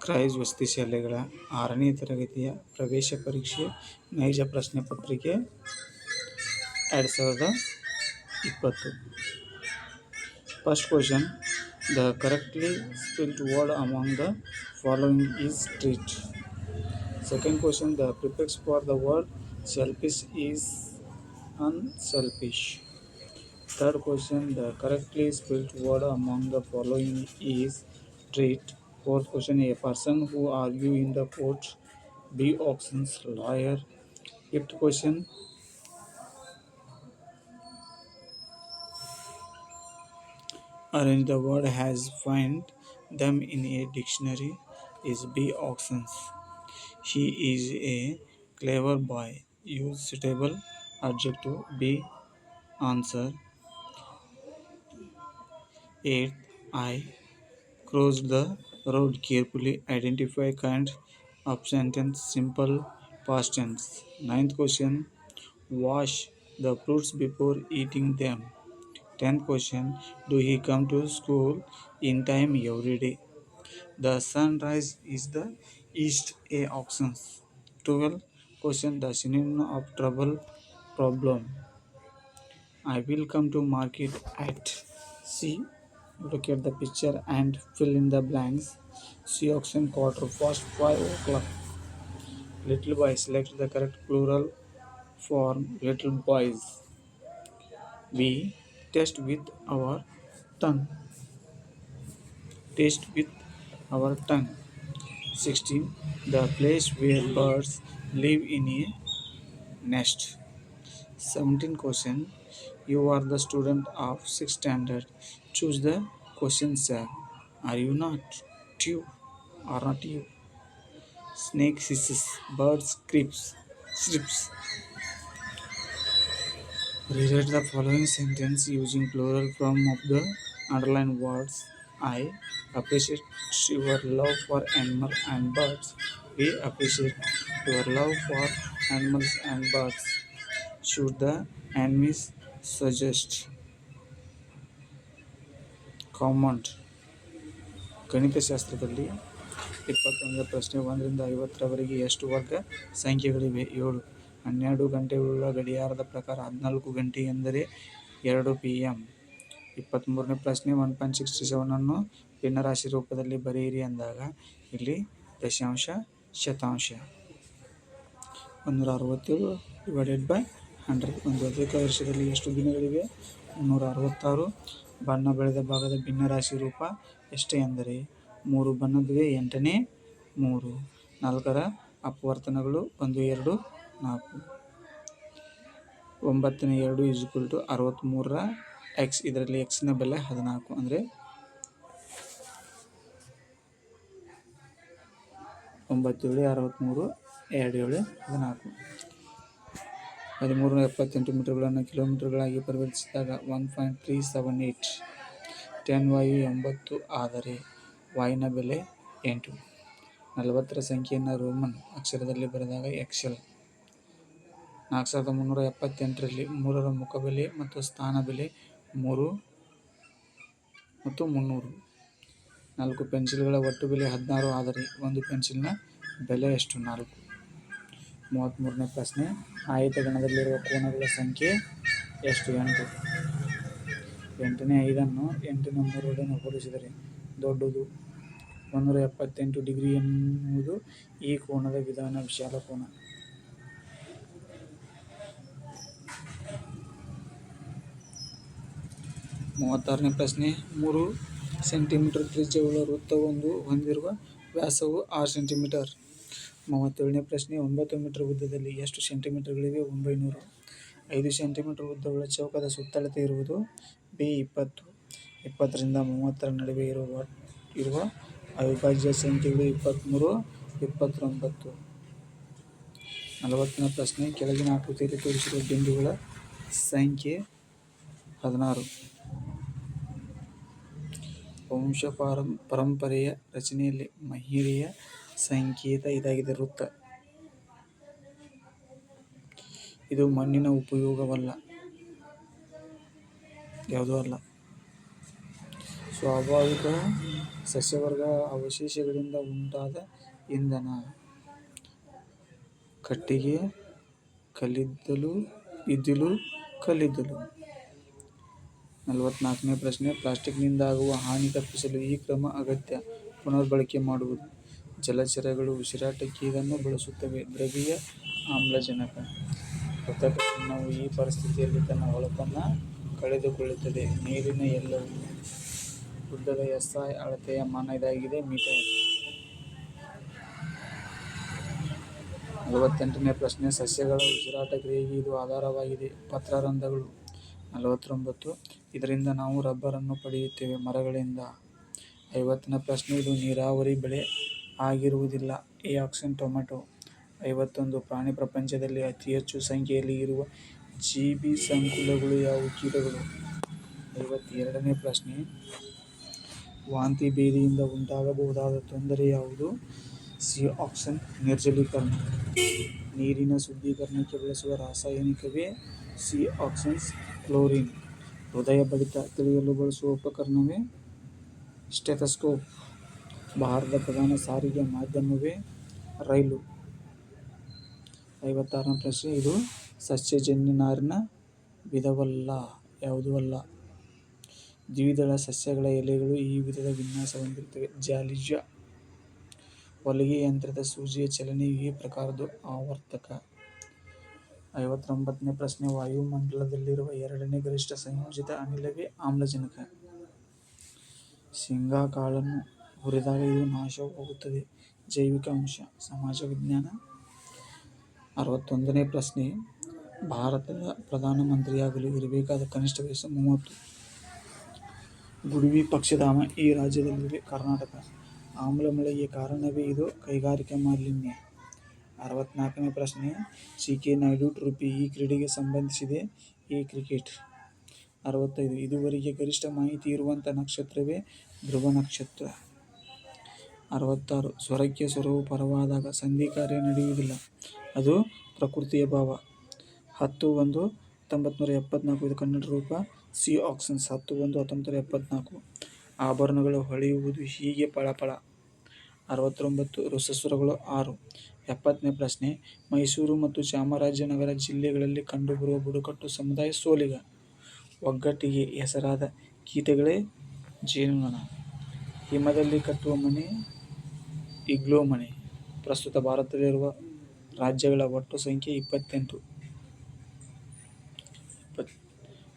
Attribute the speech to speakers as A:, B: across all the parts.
A: ಕ್ರೈಸ್ ವಸತಿ ಶಾಲೆಗಳ 6ನೇ ತರಗತಿಯ ಪ್ರವೇಶ ಪರೀಕ್ಷೆ ನೈಜ ಪ್ರಶ್ನೆ ಪತ್ರಿಕೆ 2020. First question: the correctly spelled word among the following is treat. Second question: the prefix for the word selfish is unselfish. Third question: the correctly spelled word among the following is treat. Fourth question: a person who argue in the court. B options: lawyer. Fifth question: arrange the word as find them in a dictionary. Is B options. He is a clever boy. Use suitable adjective. B answer. 8th, I crossed the road carefully. Identify kind of sentence. Simple past tense. Ninth question: wash the fruits before eating them. 10th question: do he come to school in time every day? The sunrise is the east. A options. 12th question: the synonym of trouble, problem. I will come to market at. C. Look at the picture and fill in the blanks. C option: quarter past 5 o'clock. Little boy. Select the correct plural form. Little boys. B. Test with our tongue. Taste with our tongue. 16. The place where birds live in a nest. 17 question. You are the student of 6th standard. Choose the question sir. Are you not? You or not you? Snake hisses. Birds creeps. Strips. Rewrite the following sentence using plural form of the underlined words. I appreciate your love for animals and birds. We appreciate your love for animals and birds. Should the enemies suggest? Comment. ಗಣಿತಶಾಸ್ತ್ರದಲ್ಲಿ 21ನೇ ಪ್ರಶ್ನೆ 1ರಿಂದ 50ರವರೆಗೆ ಎಷ್ಟು ವರ್ಗ ಸಂಖ್ಯೆಗಳಿವೆ? 7. 12 ಗಂಟೆಗಳುಳ್ಳ ಗಡಿಯಾರದ ಪ್ರಕಾರ 14 ಗಂಟೆ ಎಂದರೆ 2 PM. 23ನೇ ಪ್ರಶ್ನೆ 1.67 ಅನ್ನು ಭಿನ್ನರಾಶಿ ರೂಪದಲ್ಲಿ ಬರೆಯಿರಿ ಅಂದಾಗ ಇಲ್ಲಿ ದಶಾಂಶ ಶತಾಂಶ. 167/100. ಒಂದು ಅಧಿಕ ವರ್ಷದಲ್ಲಿ ಎಷ್ಟು ದಿನಗಳಿವೆ? 366. ಬಣ್ಣ ಬೆಳೆದ ಭಾಗದ ಭಿನ್ನರಾಶಿ ರೂಪ ಎಷ್ಟು ಎಂದರೆ 3 ಬಣ್ಣದಿದೆ 8ನೇ 3. 4ರ ಅಪವರ್ತನಗಳು 1 2 4. 9ನೇ 2 63ರ x. ಇದರಲ್ಲಿ x ನ ಬೆಲೆ 14 ಅಂದರೆ 9 7 63 2 7 14. 1378 ಮೀಟರ್ಗಳನ್ನು ಕಿಲೋಮೀಟರ್ಗಳಾಗಿ ಪರಿವರ್ತಿಸಿದಾಗ 1.378. 10 ವಾಯು 80 ಆದರೆ ವಾಯುವಿನ ಬೆಲೆ 8. 40ರ ಸಂಖ್ಯೆಯನ್ನು ರೋಮನ್ ಅಕ್ಷರದಲ್ಲಿ ಬರೆದಾಗ XL. 4378ರಲ್ಲಿ 3ರ ಮುಖಬೆಲೆ ಮತ್ತು ಸ್ಥಾನ ಬೆಲೆ 3 ಮತ್ತು 300. 4 ಪೆನ್ಸಿಲ್ಗಳ ಒಟ್ಟು ಬೆಲೆ 16 ಆದರೆ ಒಂದು ಪೆನ್ಸಿಲ್ನ ಬೆಲೆ ಎಷ್ಟು? 4. 33ನೇ ಪ್ರಶ್ನೆ ಆಯತಗಣದಲ್ಲಿರುವ ಕೋನಗಳ ಸಂಖ್ಯೆ ಎಷ್ಟು? 8. 8ನೇ 5ಅನ್ನು 8ನೇ 3 ಹೋಲಿಸಿದರೆ ದೊಡ್ಡದು. 178 ಡಿಗ್ರಿ ಎನ್ನುವುದು ಈ ಕೋನದ ವಿಧಾನ ವಿಶಾಲ ಕೋನ. 36ನೇ ಪ್ರಶ್ನೆ 3 ಸೆಂಟಿಮೀಟರ್ ತ್ರಿಜ್ಯವುಳ್ಳ ವೃತ್ತವೊಂದು ಹೊಂದಿರುವ ವ್ಯಾಸವು 6 ಸೆಂಟಿಮೀಟರ್. 37ನೇ ಪ್ರಶ್ನೆ 9 ಮೀಟರ್ ಉದ್ದದಲ್ಲಿ ಎಷ್ಟು ಸೆಂಟಿಮೀಟರ್ಗಳಿವೆ? 900. 5 ಸೆಂಟಿಮೀಟರ್ ಉದ್ದವುಳ್ಳ ಚೌಕದ ಸುತ್ತಳತೆ ಇರುವುದು? B 20. 20ರಿಂದ 30ರ ನಡುವೆ ಇರುವ ಅವಿಭಾಜ್ಯ ಸಂಖ್ಯೆಗಳು 23 29. 40ನೇ ಪ್ರಶ್ನೆ ಕೆಳಗಿನ ಆಕೃತಿಯಲ್ಲಿ ತೋರಿಸಿರುವ ಬಿಂದುಗಳ ಸಂಖ್ಯೆ 16. ವಂಶ ಪರಂಪರೆಯ ರಚನೆಯಲ್ಲಿ ಮಹಿಳೆಯ ಸಂಕೇತ ಇದಾಗಿದೆ ವೃತ್ತ. ಇದು ಮಣ್ಣಿನ ಉಪಯೋಗವಲ್ಲ ಯಾವುದೂ ಅಲ್ಲ. ಸ್ವಾಭಾವಿಕ ಸಸ್ಯವರ್ಗ ಅವಶೇಷಗಳಿಂದ ಉಂಟಾದ ಇಂಧನ. ಕಟ್ಟಿಗೆ, ಕಲ್ಲಿದ್ದಲು, ಇದ್ದಿಲು, ಕಲ್ಲಿದ್ದಲು. 44ನೇ ಪ್ರಶ್ನೆ, ಪ್ಲಾಸ್ಟಿಕ್ನಿಂದಾಗುವ ಹಾನಿ ತಪ್ಪಿಸಲು ಈ ಕ್ರಮ ಅಗತ್ಯ. ಪುನರ್ಬಳಕೆ ಮಾಡುವುದು. ಜಲಚರಗಳು ಉಸಿರಾಟಕ್ಕೆ ಇದನ್ನು ಬಳಸುತ್ತವೆ. ದ್ರವೀಯ ಆಮ್ಲಜನಕ. ಕೃತಕ ಚಿನ್ನವು ಈ ಪರಿಸ್ಥಿತಿಯಲ್ಲಿ ತನ್ನ ಹೊಳಪನ್ನು ಕಳೆದುಕೊಳ್ಳುತ್ತದೆ. ನೀರಿನ ಎಲ್ಲವೂ. ಉದ್ದದ SI ಅಳತೆಯ ಮಾನ ಇದಾಗಿದೆ, ಮೀಟರ್. 48ನೇ ಪ್ರಶ್ನೆ, ಸಸ್ಯಗಳ ಉಸಿರಾಟ ಕ್ರಿಯೆಗೆ ಇದು ಆಧಾರವಾಗಿದೆ. ಪತ್ರರಂಧ್ರಗಳು. 49. ಇದರಿಂದ ನಾವು ರಬ್ಬರನ್ನು ಪಡೆಯುತ್ತೇವೆ. ಮರಗಳಿಂದ. 50ನೇ ಪ್ರಶ್ನೆ, ಇದು ನೀರಾವರಿ ಬೆಳೆ ಆಗಿರುವುದಿಲ್ಲ. A option tomato. 51. ಪ್ರಾಣಿ ಪ್ರಪಂಚದಲ್ಲಿ ಅತಿ ಹೆಚ್ಚು ಸಂಖ್ಯೆಯಲ್ಲಿ ಇರುವ ಜೀವಿ ಸಂಕುಲಗಳು ಯಾವುವು? ಕೀಟಗಳು. 52ನೇ ಪ್ರಶ್ನೆ, ವಾಂತಿ ಭೇದಿಯಿಂದ ಉಂಟಾಗಬಹುದಾದ ತೊಂದರೆ ಯಾವುದು? ಸಿ ಆಪ್ಷನ್ ನಿರ್ಜಲೀಕರಣ. ನೀರಿನ ಶುದ್ಧೀಕರಣಕ್ಕೆ ಬಳಸುವ ರಾಸಾಯನಿಕವೇ? C options chlorine. ಹೃದಯ ಬಡಿತ ತಿಳಿಯಲು ಬಳಸುವ ಉಪಕರಣವೇ? ಸ್ಟೆಥೋಸ್ಕೋಪ್. ಭಾರತದ ಪ್ರಧಾನ ಸಾರಿಗೆ ಮಾಧ್ಯಮವೇ? ರೈಲು. 56ನೇ ಪ್ರಶ್ನೆ, ಇದು ಸಸ್ಯಜನ್ಯ ನಾರಿನ ವಿಧವಲ್ಲ. ಯಾವುದೂ ಅಲ್ಲ. ದ್ವಿದಳ ಸಸ್ಯಗಳ ಎಲೆಗಳು ಈ ವಿಧದ ವಿನ್ಯಾಸ ಹೊಂದಿರುತ್ತವೆ. ಜಾಲಿಜ. ಹೊಲಿಗೆ ಯಂತ್ರದ ಸೂಜಿಯ ಚಲನೆಯು ಈ ಪ್ರಕಾರದ್ದು. ಆವರ್ತಕ. 59ನೇ ಪ್ರಶ್ನೆ, ವಾಯುಮಂಡಲದಲ್ಲಿರುವ ಎರಡನೇ ಗರಿಷ್ಠ ಸಂಯೋಜಿತ ಅನಿಲವೇ? ಆಮ್ಲಜನಕ. ಶೇಂಗಾ ಕಾಳನ್ನು ಹುರಿದಾಗ ಇದು ನಾಶವಾಗುತ್ತದೆ. ಜೈವಿಕ ಅಂಶ. ಸಮಾಜ ವಿಜ್ಞಾನ. 61ನೇ ಪ್ರಶ್ನೆ, ಭಾರತದ ಪ್ರಧಾನಮಂತ್ರಿಯಾಗಲು ಇರಬೇಕಾದ ಕನಿಷ್ಠ ವಯಸ್ಸು 30. ಗುಡುವಿ ಪಕ್ಷಿಧಾಮ ಈ ರಾಜ್ಯದಲ್ಲಿದೆ. ಕರ್ನಾಟಕ. ಆಮ್ಲ ಮಳೆಗೆ ಕಾರಣವೇ? ಇದು ಕೈಗಾರಿಕಾ ಮಾಲಿನ್ಯ. 64ನೇ ಪ್ರಶ್ನೆ, ಸಿ. ಕೆ. ನಾಯ್ಡು ಟ್ರೋಫಿ ಈ ಕ್ರೀಡೆಗೆ ಸಂಬಂಧಿಸಿದೆ? ಎ. ಕ್ರಿಕೆಟ್. 65. ಇದುವರೆಗೆ ಗರಿಷ್ಠ ಮಾಹಿತಿ ಇರುವಂಥ ನಕ್ಷತ್ರವೇ? ಧ್ರುವ ನಕ್ಷತ್ರ. 66. ಸ್ವರಕ್ಕೆ ಸ್ವರವು ಪರವಾದಾಗ ಸಂಧಿ ಕಾರ್ಯ ನಡೆಯುವುದಿಲ್ಲ. ಅದು ಪ್ರಕೃತಿಯ ಭಾವ. 10-1-1974. ಇದು ಕನ್ನಡ ರೂಪ. C options 10-1-1974. ಆಭರಣಗಳು ಹೊಳೆಯುವುದು ಹೀಗೆ ಫಳಫಳ. 69. ಋಷಸ್ವರಗಳು 6. 70ನೇ ಪ್ರಶ್ನೆ, ಮೈಸೂರು ಮತ್ತು ಚಾಮರಾಜನಗರ ಜಿಲ್ಲೆಗಳಲ್ಲಿ ಕಂಡುಬರುವ ಬುಡಕಟ್ಟು ಸಮುದಾಯ ಸೋಲಿಗ. ಒಗ್ಗಟ್ಟಿಗೆ ಹೆಸರಾದ ಕೀಟಗಳೇ? ಜೇನುನೊಣ. ಹಿಮದಲ್ಲಿ ಕಟ್ಟುವ ಮನೆ? ಇಗ್ಲೂ ಮನೆ. ಪ್ರಸ್ತುತ ಭಾರತದಲ್ಲಿರುವ ರಾಜ್ಯಗಳ ಒಟ್ಟು ಸಂಖ್ಯೆ 28.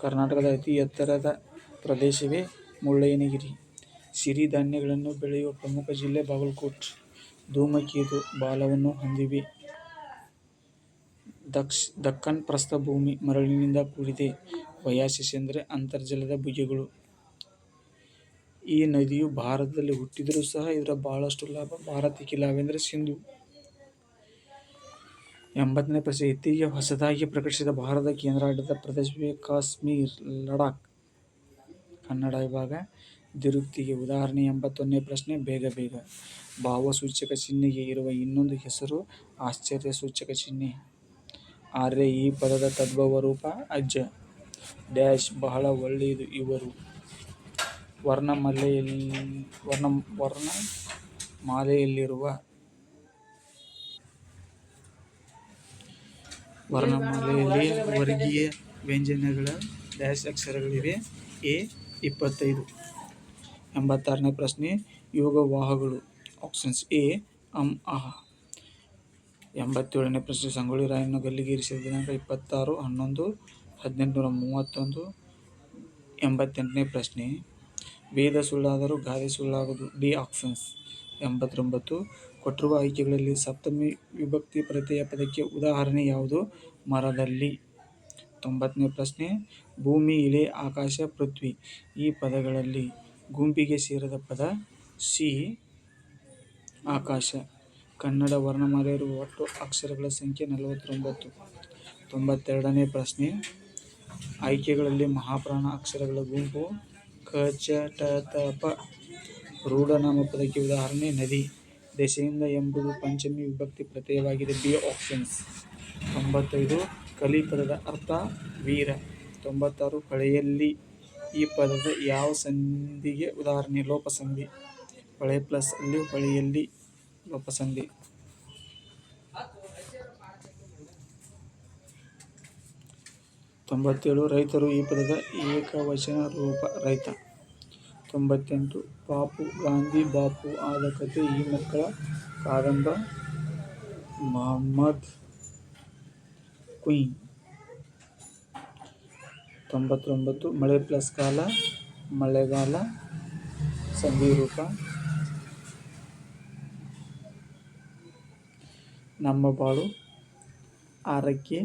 A: ಕರ್ನಾಟಕದ ಅತಿ ಎತ್ತರದ ಪ್ರದೇಶವೇ? ಮುಳ್ಳಯ್ಯನಗಿರಿ. ಸಿರಿಧಾನ್ಯಗಳನ್ನು ಬೆಳೆಯುವ ಪ್ರಮುಖ ಜಿಲ್ಲೆ? ಬಾಗಲಕೋಟ್. ಧೂಮಕೇತು ಬಾಲವನ್ನು ಹೊಂದಿವೆ. ದಕ್ಕನ್ ಪ್ರಸ್ಥಭೂಮಿ ಮರಳಿನಿಂದ ಕೂಡಿದೆ. ಒಯಾಸಿಸ್ ಎಂದರೆ ಅಂತರ್ಜಲದ ಬುಗ್ಗೆಗಳು. ಈ ನದಿಯು ಭಾರತದಲ್ಲಿ ಹುಟ್ಟಿದರೂ ಸಹ ಇದರ ಬಹಳಷ್ಟು ಲಾಭ ಭಾರತಕ್ಕೆ. ಇಲ್ಲವೆಂದರೆ ಸಿಂಧು. 80ನೇ ಪ್ರಶ್ನೆ, ಇತ್ತೀಚೆಗೆ ಹೊಸದಾಗಿ ಪ್ರಕಟಿಸಿದ ಭಾರತದ ಕೇಂದ್ರಾಡಳಿತ ಪ್ರದೇಶವೇ? ಕಾಶ್ಮೀರ್, ಲಡಾಖ್. ಕನ್ನಡ ವಿಭಾಗ. ದ್ವಿರುಕ್ತಿಗೆ ಉದಾಹರಣೆ. 81ನೇ ಪ್ರಶ್ನೆ, ಬೇಗ ಬೇಗ. ಭಾವಸೂಚಕ ಚಿಹ್ನೆಗೆ ಇರುವ ಇನ್ನೊಂದು ಹೆಸರು? ಆಶ್ಚರ್ಯಸೂಚಕ ಚಿಹ್ನೆ. ಆರ್ಯ ಈ ಪದದ ತದ್ಭವ ರೂಪ? ಅಜ್ಜ. ಡ್ಯಾಶ್ ಬಹಳ ಒಳ್ಳೆಯದು ಇವರು. ವರ್ಣಮಾಲೆಯಲ್ಲಿರುವ ವರ್ಣಮಾಲೆಯಲ್ಲಿ ವರ್ಗೀಯ ವ್ಯಂಜನಗಳ ಡ್ಯಾಶ್ ಅಕ್ಷರಗಳಿವೆ? ಎ. 25. 86ನೇ ಪ್ರಶ್ನೆ, ಯೋಗವಾಹಗಳು? Options A. ಅಂ ಅಃ. 87ನೇ ಪ್ರಶ್ನೆ, ಸಂಗೊಳ್ಳಿ ರಾಯಣ್ಣನನ್ನು ಗಲ್ಲಿಗೇರಿಸಿದ ದಿನಾಂಕ? 26-11-1831. 88ನೇ ಪ್ರಶ್ನೆ, ವೇದ ಸುಳ್ಳಾದರೂ ಗಾದೆ ಸುಳ್ಳಾಗದು. D options. 89. ಕೊಟ್ಟಿರುವ ಆಯ್ಕೆಗಳಲ್ಲಿ ಸಪ್ತಮಿ ವಿಭಕ್ತಿ ಪ್ರತ್ಯಯ ಪದಕ್ಕೆ ಉದಾಹರಣೆ ಯಾವುದು? ಮರದಲ್ಲಿ. 90ನೇ ಪ್ರಶ್ನೆ, ಭೂಮಿ, ಇಲೆ, ಆಕಾಶ, ಪೃಥ್ವಿ ಈ ಪದಗಳಲ್ಲಿ ಗುಂಪಿಗೆ ಸೇರದ ಪದ? ಸಿ. ಆಕಾಶ. ಕನ್ನಡ ವರ್ಣಮಾಲೆಯಿರುವ ಒಟ್ಟು ಅಕ್ಷರಗಳ ಸಂಖ್ಯೆ 49. 92ನೇ ಪ್ರಶ್ನೆ, ಆಯ್ಕೆಗಳಲ್ಲಿ ಮಹಾಪ್ರಾಣ ಅಕ್ಷರಗಳ ಗುಂಪು? ಕ, ಚ, ಟ, ತ, ಪ. ರೂಢ ನಾಮಪದಕ್ಕೆ ಉದಾಹರಣೆ? ನದಿ. ದೆಸೆಯಿಂದ ಎಂಬುದು ಪಂಚಮಿ ವಿಭಕ್ತಿ ಪ್ರತ್ಯಯವಾಗಿದೆ. B options. 95. ಕಲಿ ಪದದ ಅರ್ಥ? ವೀರ. 96. ಹೊಳೆಯಲ್ಲಿ ಈ ಪದದ ಯಾವ ಸಂಧಿಗೆ ಉದಾಹರಣೆ? ಲೋಪಸಂಧಿ. ಹೊಳೆ ಪ್ಲಸ್ ಅಲ್ಲಿ ಹೊಳೆಯಲ್ಲಿ ಲೋಪಸಂಧಿ. 97. ರೈತರು ಈ ಪದದ ಏಕವಚನ ರೂಪ. ರೈತ. 98. ಪಾಪು ಗಾಂಧಿ ಬಾಪು ಆದ ಕಥೆ ಈ ಮಕ್ಕಳ ಕಾದಂಬ. ಮಹಮ್ಮದ್ ಕುಂಞ್. 99. ಮಳೆ ಪ್ಲಸ್ ಕಾಲ ಮಳೆಗಾಲ ಸಂಧಿರೂಪ. ನಮ್ಮ ಬಾಳು 6ಕ್ಕೆ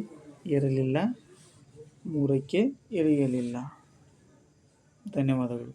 A: ಏರಲಿಲ್ಲ 3ಕ್ಕೆ ಇಳಿಯಲಿಲ್ಲ. ಧನ್ಯವಾದಗಳು.